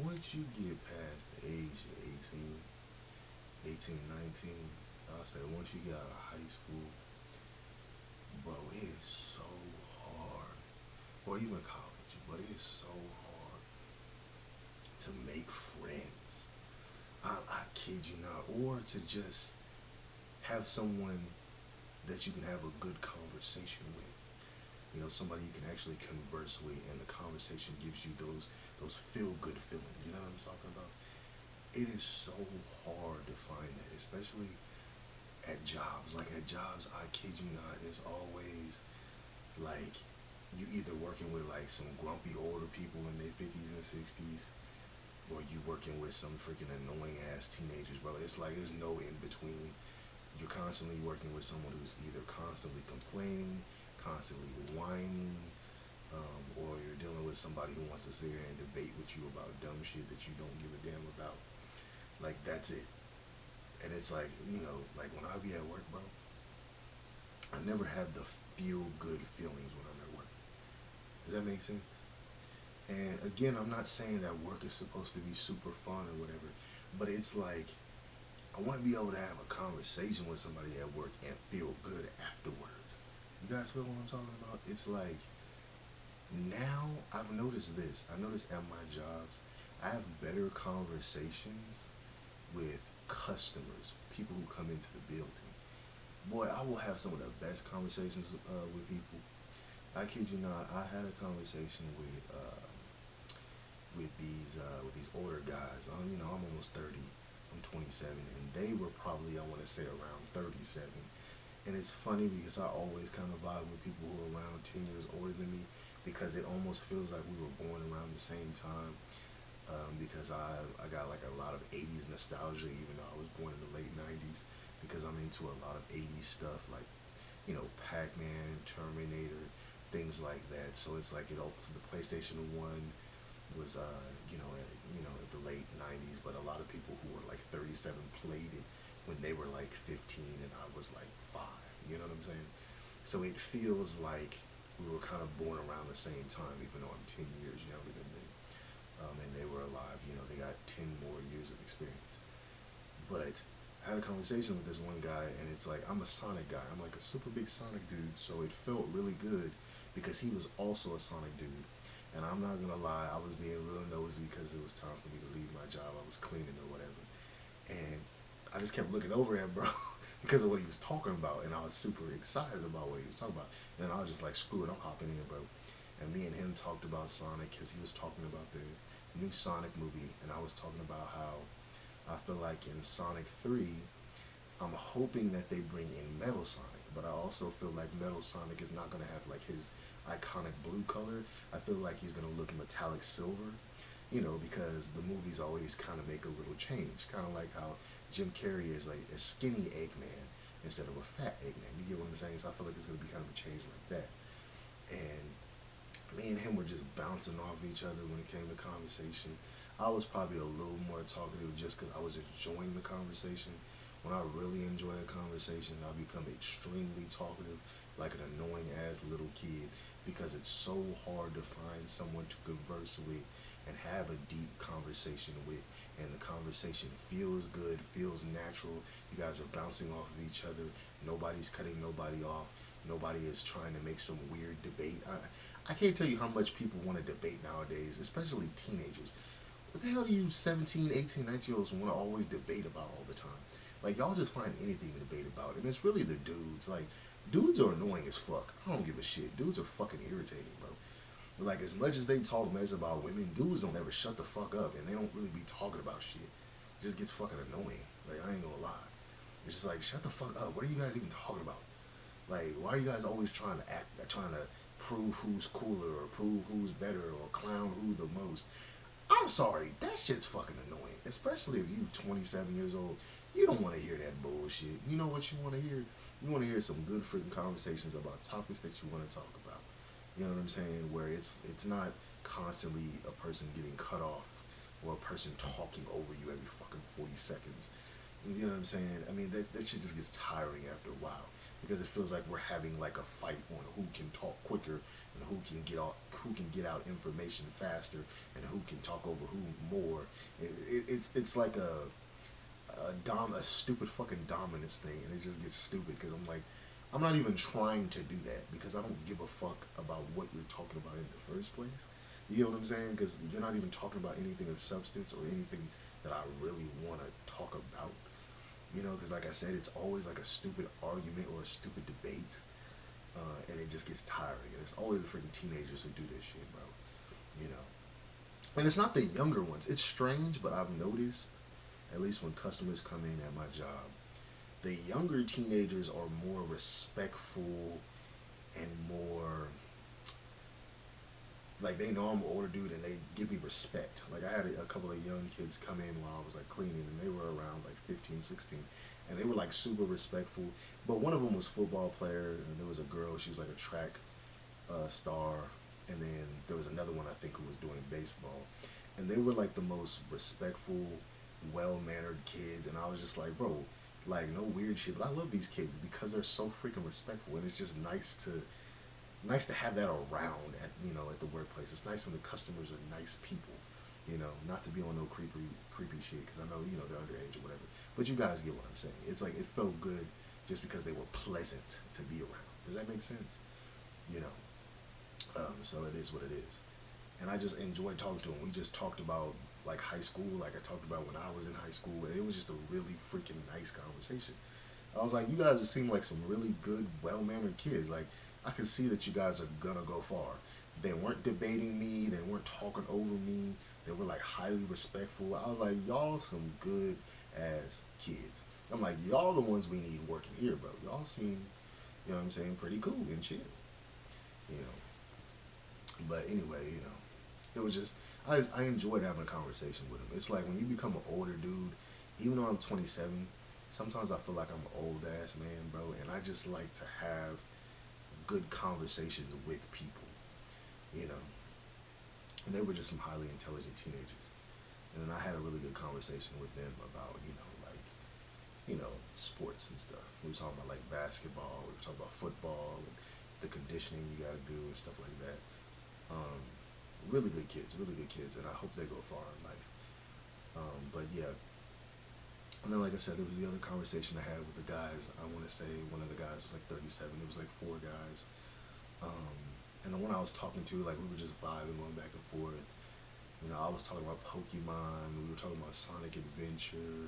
once you get past the age of 18, 19, I'll say once you get out of high school, bro, it is so hard, or even college, but it is so hard to make friends. I kid you not, or to just have someone that you can have a good conversation with. You know, somebody you can actually converse with, and the conversation gives you those feel good feelings. You know what I'm talking about? It is so hard to find that, especially at jobs. Like at jobs, I kid you not, it's always like you either working with like some grumpy older people in their 50s and 60s, or you working with some freaking annoying ass teenagers, bro. It's like there's no in between. You're constantly working with someone who's either constantly complaining, constantly whining, or you're dealing with somebody who wants to sit here and debate with you about dumb shit that you don't give a damn about. Like that's it. And it's like, like when I be at work, bro, I never have the feel good feelings when I'm at work. Does that make sense? And again, I'm not saying that work is supposed to be super fun or whatever, but it's like I want to be able to have a conversation with somebody at work and feel good afterwards. You guys feel what I'm talking about? It's like now I've noticed this. I noticed at my jobs, I have better conversations with customers, people who come into the building. Boy, I will have some of the best conversations with people. I kid you not. I had a conversation with these older guys. I'm almost 30. I'm 27, and they were probably, I want to say, around 37. And it's funny because I always kind of vibe with people who are around 10 years older than me, because it almost feels like we were born around the same time. Because I got like a lot of 80s nostalgia, even though I was born in the late 90s, because I'm into a lot of 80s stuff like, Pac-Man, Terminator, things like that. So it's like, the PlayStation 1 was, at the late 90s, but a lot of people who were like 37 played it when they were like 15 and I was like 5. You know what I'm saying? So it feels like we were kind of born around the same time, even though I'm 10 years younger than them. And they were alive. They got 10 more years of experience. But I had a conversation with this one guy, and it's like, I'm a Sonic guy. I'm like a super big Sonic dude, so it felt really good because he was also a Sonic dude. And I'm not gonna lie, I was being real nosy because it was time for me to leave my job. I was cleaning or whatever, and I just kept looking over at bro because of what he was talking about, and I was super excited about what he was talking about. And I was just like, screw it, I'm hopping in, bro. And me and him talked about Sonic because he was talking about the new Sonic movie, and I was talking about how I feel like in Sonic 3, I'm hoping that they bring in Metal Sonic, but I also feel like Metal Sonic is not going to have like his iconic blue color. I feel like he's going to look metallic silver, because the movies always kind of make a little change. Kind of like how Jim Carrey is like a skinny Eggman instead of a fat Eggman. You get what I'm saying? So I feel like it's going to be kind of a change like that. And me and him were just bouncing off each other when it came to conversation. I was probably a little more talkative just because I was enjoying the conversation. When I really enjoy a conversation, I become extremely talkative, like an annoying ass little kid, because it's so hard to find someone to converse with and have a deep conversation with. And the conversation feels good, feels natural. You guys are bouncing off of each other. Nobody's cutting nobody off. Nobody is trying to make some weird debate. I can't tell you how much people want to debate nowadays, especially teenagers. What the hell do you 17, 18, 19-year-olds want to always debate about all the time? Like, y'all just find anything to debate about. And it's really the dudes. Like, dudes are annoying as fuck. I don't give a shit. Dudes are fucking irritating, bro. Like, as much as they talk mess about women, dudes don't ever shut the fuck up. And they don't really be talking about shit. It just gets fucking annoying. Like, I ain't gonna lie. It's just like, shut the fuck up. What are you guys even talking about? Like, why are you guys always trying to act, trying to prove who's cooler or prove who's better or clown who the most? I'm sorry, that shit's fucking annoying. Especially if you 27 years old, you don't want to hear that bullshit. You know what you want to hear? You want to hear some good freaking conversations about topics that you want to talk about. You know what I'm saying? Where it's not constantly a person getting cut off or a person talking over you every fucking 40 seconds. You know what I'm saying? I mean, that shit just gets tiring after a while. because it feels like we're having like a fight on who can talk quicker and who can get out information faster and who can talk over who more. It's like a stupid fucking dominance thing, and it just gets stupid because I'm like, I'm not even trying to do that because I don't give a fuck about what you're talking about in the first place. You get what I'm saying? Because you're not even talking about anything of substance or anything that I really want to talk about. You know, because like I said, it's always like a stupid argument or a stupid debate, and it just gets tiring. And it's always the freaking teenagers who do this shit, bro. You know, and it's not the younger ones. It's strange, but I've noticed, at least when customers come in at my job, the younger teenagers are more respectful and more like they know I'm an older dude and they give me respect. Like I had a couple of young kids come in while I was like cleaning and they were around like 15, 16, and they were like super respectful. But one of them was a football player and there was a girl, she was like a track star, and then there was another one I think who was doing baseball. And they were like the most respectful, well mannered kids, and I was just like, bro, like no weird shit. But I love these kids because they're so freaking respectful, and it's just nice to have that around at at the workplace. It's nice when the customers are nice people, not to be on no creepy shit because I know they're underage or whatever. But you guys get what I'm saying. It's like it felt good just because they were pleasant to be around. Does that make sense? You know. So it is what it is, and I just enjoyed talking to him. We just talked about like high school, like I talked about when I was in high school, and it was just a really freaking nice conversation. I was like, you guys just seem like some really good, well-mannered kids. Like, I could see that you guys are gonna go far. They weren't debating me. They weren't talking over me. They were like highly respectful. I was like, y'all some good ass kids. I'm like, y'all the ones we need working here, bro. Y'all seem, what I'm saying, pretty cool and chill. You know. But anyway, it was just I enjoyed having a conversation with him. It's like when you become an older dude, even though I'm 27, sometimes I feel like I'm an old ass man, bro, and I just like to have good conversations with people, you know. And they were just some highly intelligent teenagers, and then I had a really good conversation with them about like sports and stuff. We were talking about like basketball, we were talking about football and the conditioning you got to do and stuff like that. Um, really good kids, and I hope they go far in life. But yeah, and then like I said, there was the other conversation I had with the guys. I want to say one of the guys was like 37. It was like four guys, um, and the one I was talking to, like we were just vibing, going back and forth. I was talking about Pokemon. We were talking about Sonic Adventure,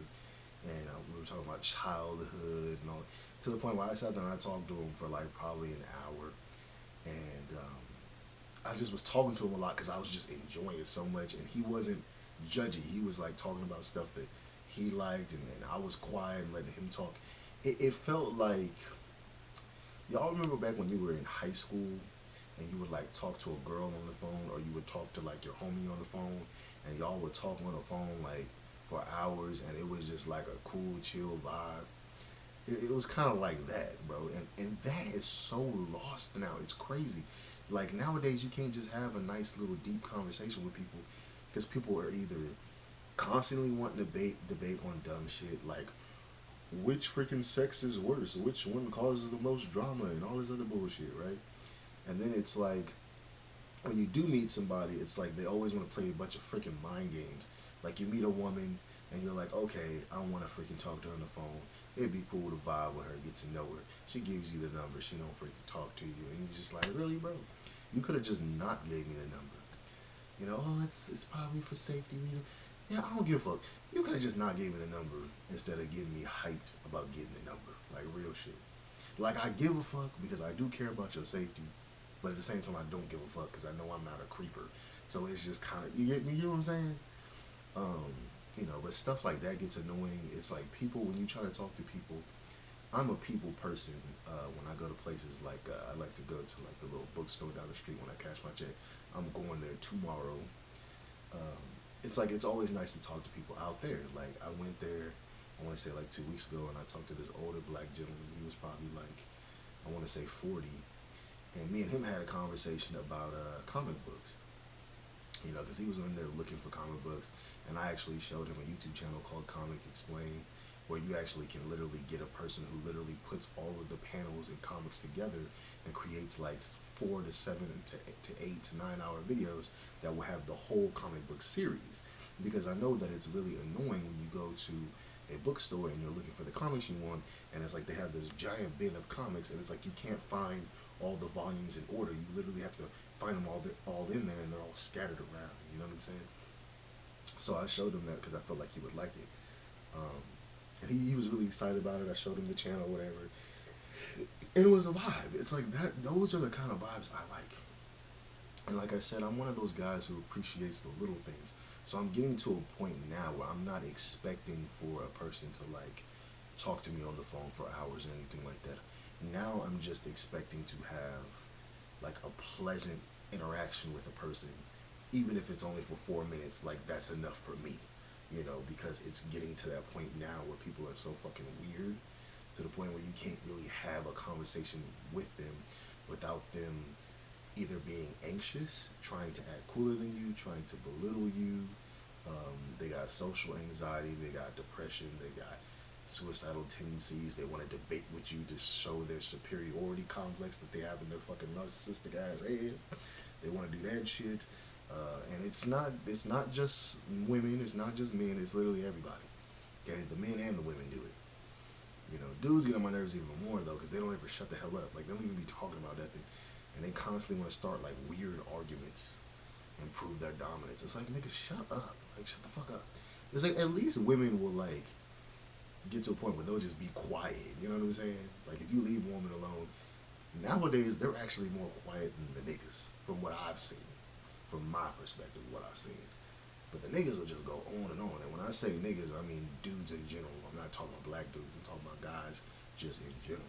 and we were talking about childhood and all. To the point where I sat down and I talked to him for like probably an hour, and I just was talking to him a lot because I was just enjoying it so much, and he wasn't judgy. He was like talking about stuff that he liked, and I was quiet and letting him talk. It felt like y'all remember back when you were in high school and you would like talk to a girl on the phone, or you would talk to like your homie on the phone, and y'all would talk on the phone like for hours, and it was just like a cool, chill vibe. It was kind of like that, bro, and that is so lost now. It's crazy. Like nowadays, you can't just have a nice little deep conversation with people because people are either constantly wanting to debate on dumb shit like which freaking sex is worse, which one causes the most drama, and all this other bullshit, right? And then it's like when you do meet somebody, it's like they always want to play a bunch of freaking mind games. Like you meet a woman and you're like, okay, I don't want to freaking talk to her on the phone. It'd be cool to vibe with her, get to know her. She gives you the number, she don't freaking talk to you, and you're just like, really, bro? You could have just not gave me the number. Oh, it's probably for safety reasons. Yeah, I don't give a fuck. You could have just not gave me the number instead of getting me hyped about getting the number. Like real shit. Like I give a fuck because I do care about your safety, but at the same time I don't give a fuck because I know I'm not a creeper. So it's just kind of, you get me. You know what I'm saying? Um, but stuff like that gets annoying. It's like people, when you try to talk to people, I'm a people person. When I go to places like I like to go to like the little bookstore down the street when I cash my check. I'm going there tomorrow. Um, it's like it's always nice to talk to people out there. Like I went there, I want to say like 2 weeks ago, and I talked to this older black gentleman. He was probably like, I want to say 40, and me and him had a conversation about comic books. Because he was in there looking for comic books, and I actually showed him a YouTube channel called Comic Explain, where you actually can literally get a person who literally puts all of the panels and comics together and creates like 4 to 7 to 8 to 9 hour videos that will have the whole comic book series. Because I know that it's really annoying when you go to a bookstore and you're looking for the comics you want, and it's like they have this giant bin of comics, and it's like you can't find all the volumes in order. You literally have to find them all in there, and they're all scattered around. You know what I'm saying? So I showed him that because I felt like he would like it. Um, and he was really excited about it. I showed him the channel, whatever. And it was a vibe. It's like that. Those are the kind of vibes I like. And like I said, I'm one of those guys who appreciates the little things. So I'm getting to a point now where I'm not expecting for a person to like talk to me on the phone for hours or anything like that. Now I'm just expecting to have like a pleasant interaction with a person, even if it's only for 4 minutes. Like that's enough for me, you know, because it's getting to that point now where people are so fucking weird to the point where you can't really have a conversation with them without them either being anxious, trying to act cooler than you, trying to belittle you. They got social anxiety, they got depression, they got suicidal tendencies. They want to debate with you to show their superiority complex that they have in their fucking narcissistic ass head. They want to do that shit, and it's not just women, it's not just men, it's literally everybody. Okay, the men and the women do it. You know, dudes get on my nerves even more though, because they don't ever shut the hell up. Like they don't even be talking about nothing, and they constantly want to start like weird arguments and prove their dominance. It's like, nigga, shut up. Like, shut the fuck up. It's like at least women will like get to a point where they'll just be quiet. You know what I'm saying? Like if you leave a woman alone, nowadays they're actually more quiet than the niggas, from what I've seen, from my perspective, what I've seen. But the niggas will just go on and on. And when I say niggas, I mean dudes in general. I'm not talking about black dudes. I'm talking about guys just in general.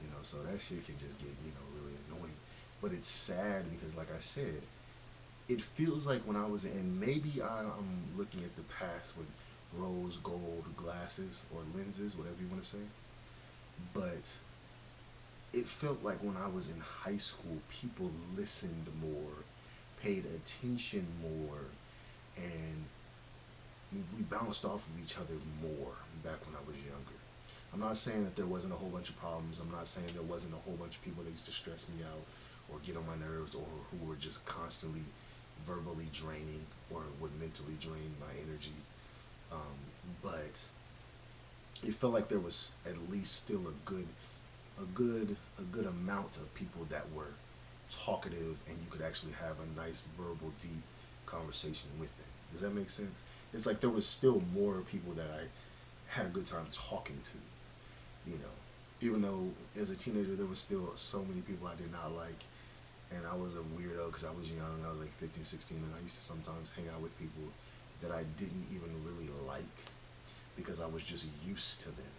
You know, so that shit can just get, you know, really annoying. But it's sad because, like I said, it feels like when I was in, maybe I'm looking at the past with rose gold glasses or lenses, whatever you want to say. But it felt like when I was in high school, people listened more, paid attention more, and we bounced off of each other more back when I was younger. I'm not saying that there wasn't a whole bunch of problems. I'm not saying there wasn't a whole bunch of people that used to stress me out or get on my nerves or who were just constantly verbally draining or would mentally drain my energy. But it felt like there was at least still a good amount of people that were talkative and you could actually have a nice verbal deep conversation with them. Does that make sense? It's like there was still more people that I had a good time talking to, you know. Even though as a teenager there was still so many people I did not like, and I was a weirdo because I was young. I was like 15, 16, and I used to sometimes hang out with people that I didn't even really like because I was just used to them.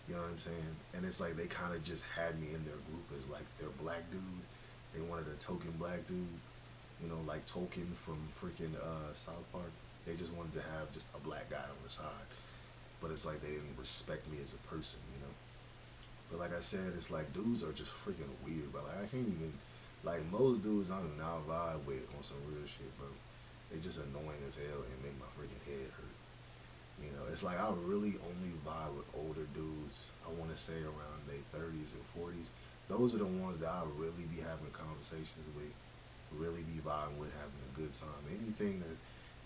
You know what I'm saying? And it's like they kind of just had me in their group as like their black dude. They wanted a token black dude, you know, like Tolkien from freaking South Park. They just wanted to have just a black guy on the side. But it's like they didn't respect me as a person, you know. But like I said, it's like dudes are just freaking weird, bro. Like I can't even, like most dudes I do not vibe with on some real shit, bro. They just annoying as hell and make my freaking head hurt. You know, it's like I really only vibe with older dudes. I want to say around their 30s and 40s. Those are the ones that I really be having conversations with, really be vibing with, having a good time. Anything that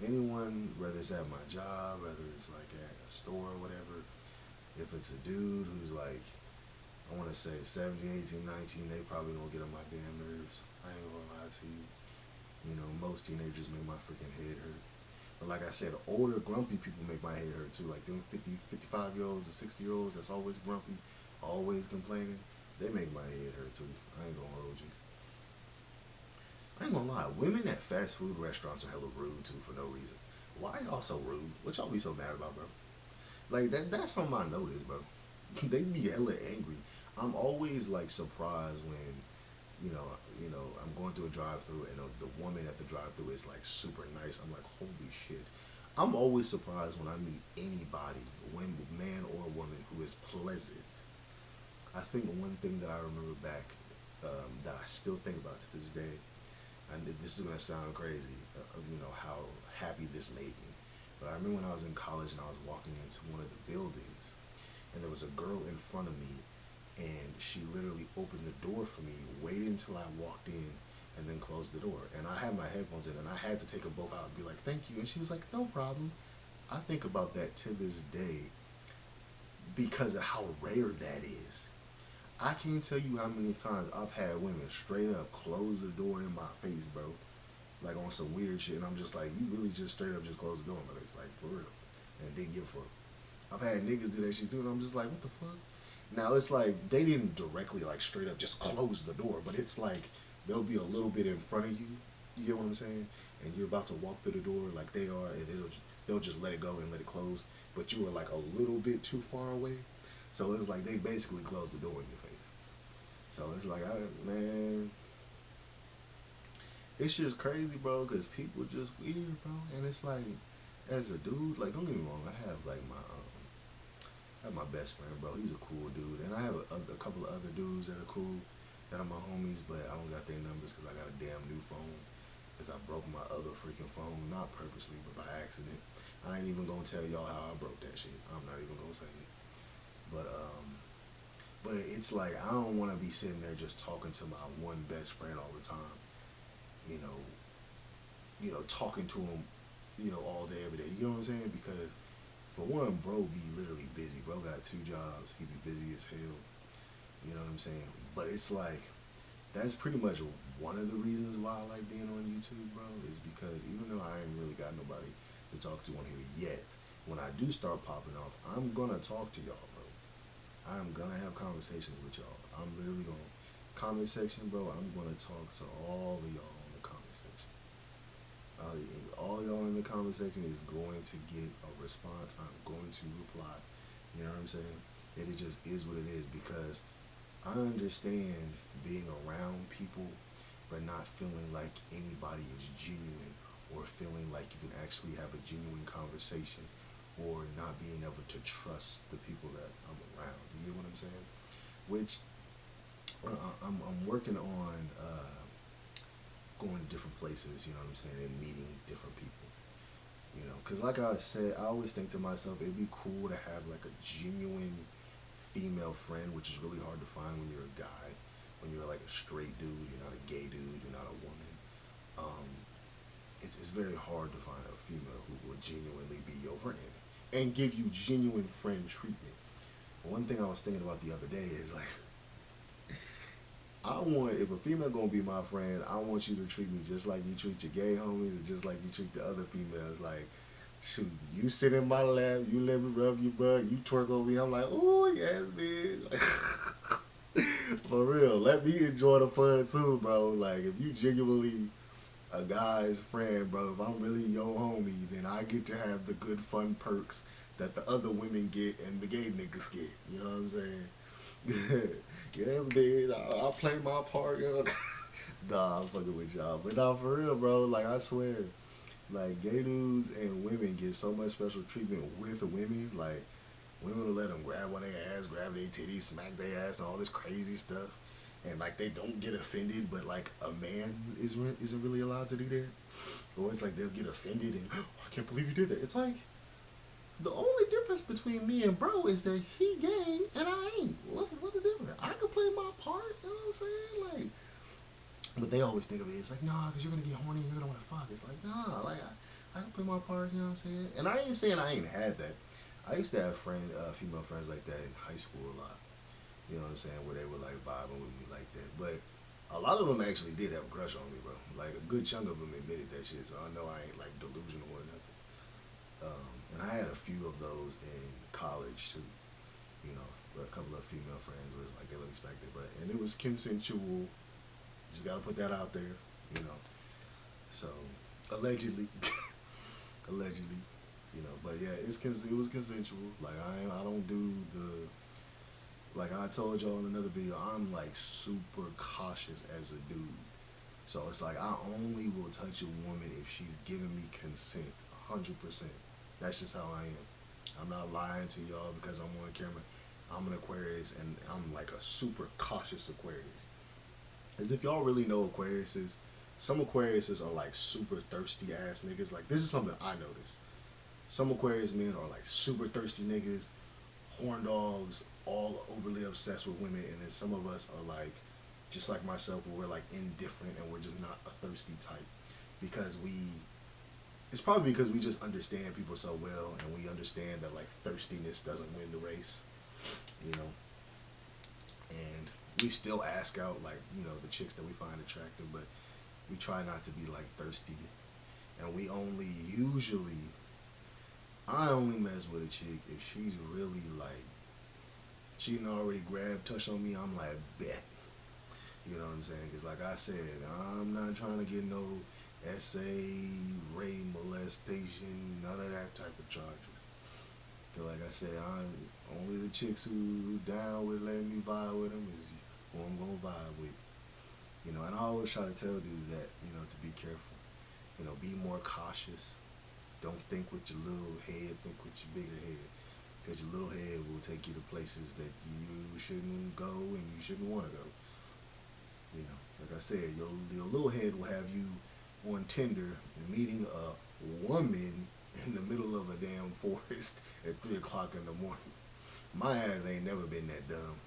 anyone, whether it's at my job, whether it's like at a store or whatever, if it's a dude who's like, I want to say 17, 18, 19, they probably gonna get on my damn nerves. I ain't gonna lie to you. You know, most teenagers make my freaking head hurt. But like I said, older grumpy people make my head hurt too. Like them 50, 55-year-olds or 60-year-olds that's always grumpy, always complaining, they make my head hurt too. I ain't gonna hold you. I ain't gonna lie, women at fast food restaurants are hella rude too for no reason. Why y'all so rude? What y'all be so mad about, bro? Like that's something I noticed, bro. They be hella angry. I'm always like surprised when, I'm going through a drive-through and the woman at the drive-through is like super nice. I'm like, holy shit. I'm always surprised when I meet anybody, man or woman, who is pleasant. I think one thing that I remember back, that I still think about to this day, and this is gonna sound crazy, of how happy this made me. But I remember when I was in college and I was walking into one of the buildings, and there was a girl in front of me, and she literally opened the door for me, waited until I walked in, and then closed the door. And I had my headphones in, and I had to take them both out and be like, "Thank you." And she was like, "No problem." I think about that to this day because of how rare that is. I can't tell you how many times I've had women straight up close the door in my face, bro. Like on some weird shit, and I'm just like, you really just straight up just closed the door in my face, like for real. And didn't give a fuck. I've had niggas do that shit too, and I'm just like, what the fuck? Now it's like they didn't directly like straight up just close the door, but it's like they'll be a little bit in front of you. You get what I'm saying? And you're about to walk through the door like they are, and they'll just let it go and let it close. But you were like a little bit too far away, so it's like they basically closed the door in your face. So it's like, man, it's just crazy, bro, because people just weird, bro. And it's like, as a dude, like, don't get me wrong, I have my best friend, bro. He's a cool dude, and I have a couple of other dudes that are cool, that are my homies, but I don't got their numbers because I got a damn new phone. Because I broke my other freaking phone, not purposely, but by accident. I ain't even gonna tell y'all how I broke that shit. I'm not even gonna say it. But but it's like I don't want to be sitting there just talking to my one best friend all the time. You know, talking to him, all day, every day. You know what I'm saying? Because for one, bro be literally busy. Bro got two jobs. He be busy as hell. You know what I'm saying? But it's like that's pretty much one of the reasons why I like being on YouTube, bro. Is because even though I ain't really got nobody to talk to on here yet, when I do start popping off, I'm gonna talk to y'all, bro. I'm gonna have conversations with y'all. I'm literally gonna comment section, bro. I'm gonna talk to all of y'all in the comment section. All y'all in the comment section is going to get a response. I'm going to reply. You know what I'm saying? And it just is what it is because I understand being around people but not feeling like anybody is genuine or feeling like you can actually have a genuine conversation or not being able to trust the people that I'm around. You get what I'm saying? Which I'm working on going to different places, you know what I'm saying, and meeting different people. Because like I said, I always think to myself, it'd be cool to have like a genuine female friend, which is really hard to find when you're a guy. When you're like a straight dude, you're not a gay dude, you're not a woman. Um, it's very hard to find a female who will genuinely be your friend and give you genuine friend treatment. One thing I was thinking about the other day is like, if a female gonna be my friend, I want you to treat me just like you treat your gay homies and just like you treat the other females. Like, shoot, you sit in my lap, you let me rub your butt, you twerk over me. I'm like, oh yes, man. Like, for real, let me enjoy the fun too, bro. Like, if you genuinely a guy's friend, bro, if I'm really your homie, then I get to have the good fun perks that the other women get and the gay niggas get. You know what I'm saying? Yeah, man, I'll play my part. Nah, I'm fucking with y'all. But nah, for real, bro, like, I swear, like, gay dudes and women get so much special treatment with women. Like, women will let them grab on their ass, grab their titties, smack their ass, and all this crazy stuff. And, like, they don't get offended, but, like, a man isn't really allowed to do that. Or it's like they'll get offended and, oh, I can't believe you did that. It's like, the only difference between me and bro is that he gay and I ain't. What's the difference? I can play my part, you know what I'm saying? Like, but they always think of it, it's like, nah, because you're going to get horny and you're going to want to fuck. It's like, nah, like, I can play my part, you know what I'm saying? And I ain't saying I ain't had that. I used to have female friends like that in high school a lot. You know what I'm saying? Where they were like vibing with me like that. But a lot of them actually did have a crush on me, bro. Like a good chunk of them admitted that shit. So I know I ain't like delusional or nothing. And I had a few of those in college too. You know, a couple of female friends was like they looked expected, and it was consensual. Just gotta put that out there, you know. So allegedly, allegedly, you know. But yeah, it was consensual. Like I don't do the. Like I told y'all in another video, I'm like super cautious as a dude. So it's like I only will touch a woman if she's giving me consent, 100%. That's just how I am. I'm not lying to y'all because I'm on camera. I'm an Aquarius and I'm like a super cautious Aquarius. As if y'all really know Aquariuses, some Aquariuses are like super thirsty ass niggas. Like this is something I noticed. Some Aquarius men are like super thirsty niggas, horn dogs, all overly obsessed with women, and then some of us are like, just like myself, where we're like indifferent and we're just not a thirsty type because we. It's probably because we just understand people so well, and we understand that like thirstiness doesn't win the race, you know. And we still ask out like the chicks that we find attractive, but we try not to be like thirsty, and we only usually I only mess with a chick if she's really like she done already grabbed touch on me. I'm like bet. You know what I'm saying? Because like I said, I'm not trying to get no SA, rape, molestation, none of that type of charges. Cause like I said, I'm only the chicks who down with letting me vibe with them is who I'm gonna vibe with. And I always try to tell dudes that to be careful. Be more cautious. Don't think with your little head. Think with your bigger head. Because your little head will take you to places that you shouldn't go and you shouldn't want to go. Like I said, your little head will have you on Tinder meeting a woman in the middle of a damn forest at 3 o'clock in the morning. My ass ain't never been that dumb.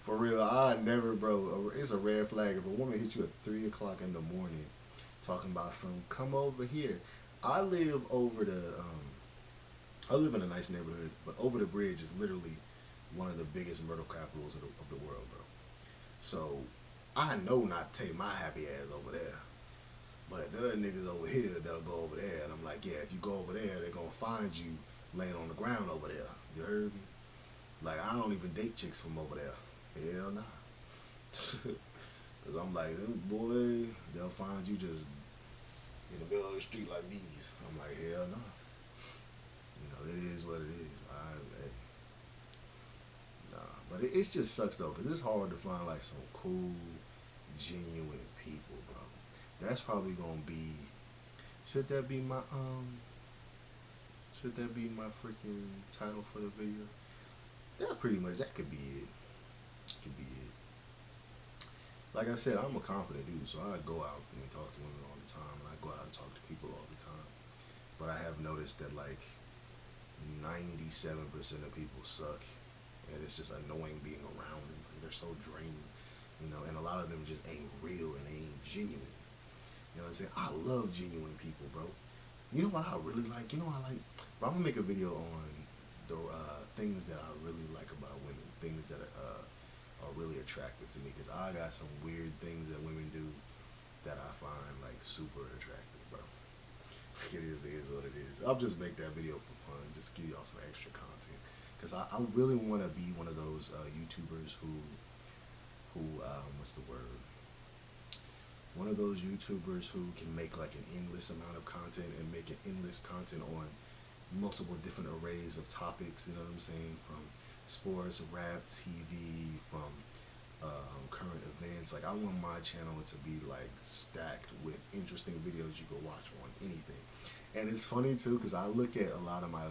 For real, I never, bro. It's a red flag if a woman hits you at 3 o'clock in the morning, talking about some come over here. I live over the. I live in a nice neighborhood, but over the bridge is literally one of the biggest murder capitals of the world, bro. So I know not to take my happy ass over there. But there are niggas over here that'll go over there, and I'm like, yeah, if you go over there, they're gonna find you laying on the ground over there. You heard me? Like, I don't even date chicks from over there. Hell nah. Cause I'm like, boy, they'll find you just in the middle of the street like these. I'm like, hell nah. It is what it is. Hey, nah. But it just sucks though, cause it's hard to find like some cool, genuine people, bro. That's probably gonna be. Should that be my Should that be my freaking title for the video? Yeah, pretty much. That could be it. Could be it. Like I said, I'm a confident dude, so I go out and talk to women all the time, and I go out and talk to people all the time. But I have noticed that like 97% of people suck, and it's just annoying being around them. They're so draining, and a lot of them just ain't real and ain't genuine. You know what I'm saying? I love genuine people, bro. You know what I really like? I like. Bro, I'm gonna make a video on the things that I really like about women, things that are really attractive to me. Cause I got some weird things that women do that I find like super attractive, bro. It is what it is. I'll just make that video for fun, just give y'all some extra content. Cause I really want to be one of those YouTubers who what's the word? One of those YouTubers who can make like an endless amount of content and make an endless content on multiple different arrays of topics. You know what I'm saying? From sports, rap, TV, from current events. Like I want my channel to be like stacked with interesting videos you can watch on anything. And it's funny too because I look at a lot of my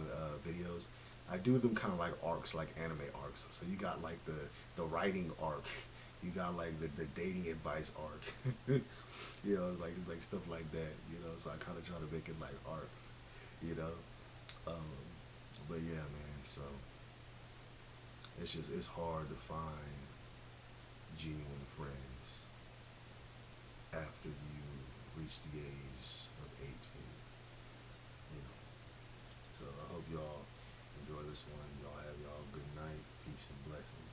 videos. I do them kind of like arcs, like anime arcs. So you got like the writing arc, you got like the dating advice arc, like stuff like that. So I kind of try to make it like arcs, you know. Um, but yeah, man. So it's hard to find genuine friends after you reach the age of 18. You know. So I hope y'all enjoy this one. Y'all have y'all good night. Peace and blessings.